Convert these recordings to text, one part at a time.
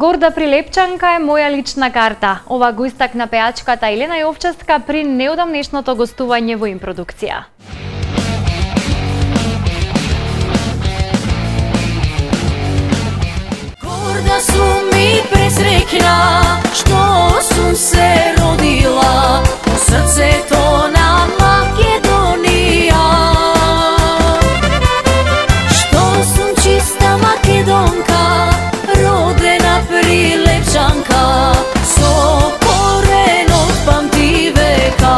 Горда Прилепчанка е моја лична карта. Ова го истакна пеачката Елена Јовческа при неодамнешното гостување во Импродукција. Горда сум и пресреќна што сум се родила во срцето на Македонија. Што сум чиста македонка, родена Прилепчанка, со корен од памти века.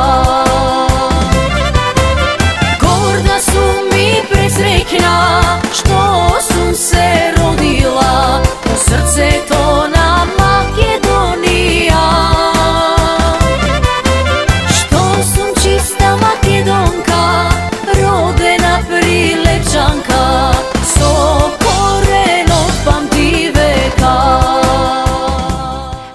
Горда сум и пресреќна што сум се родила во срцето на Македонија. Што сум чиста македонка, родена Прилепчанка, со корен од памти века.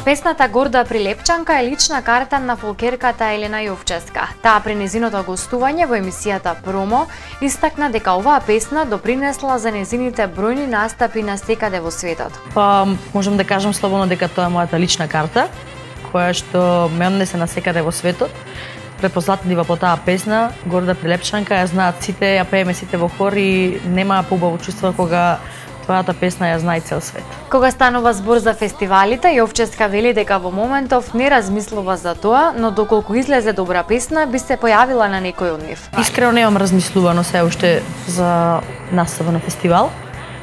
Песната Горда Прилепчанка е лична карта на фолкерката Елена Јовческа. Таа при незиното гостување во емисијата Промо истакна дека оваа песна допринесла за незините бројни настапи на секаде во светот. Па, можам да кажам слободно дека тоа е мојата лична карта, која што ме однесе на секаде во светот. Препознатлива по таа песна, Горда Прилепчанка, ја знаат сите, ја пееме сите во хор и нема поубаво чувство кога твојата песна ја знае цел свет. Кога станува збор за фестивалите, Јовческа вели дека во моментов не размислува за тоа, но доколку излезе добра песна, би се појавила на некој од нив. Искрено немам размислувано се уште за настава на фестивал.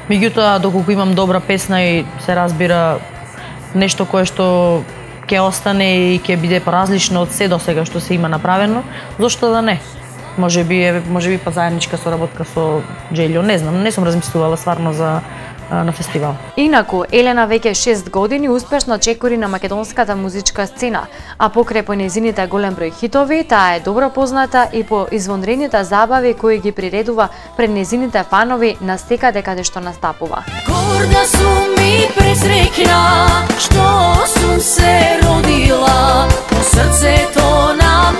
Меѓутоа, доколку имам добра песна и се разбира нешто кое што ќе остане и ќе биде поразлично од се до сега што се има направено, зошто да не? Може би па заедничка соработка со Джелјо, не знам, не сум размислувала стварно за на фестивал. Инаку, Елена веќе 6 години успешно чекори на македонската музичка сцена, а покрај по незините голем број хитови, таа е добро позната и по извонредните забави кои ги приредува пред незините фанови на секаде каде што настапува. Горда сум и пресреќна што сум се родила во срцето на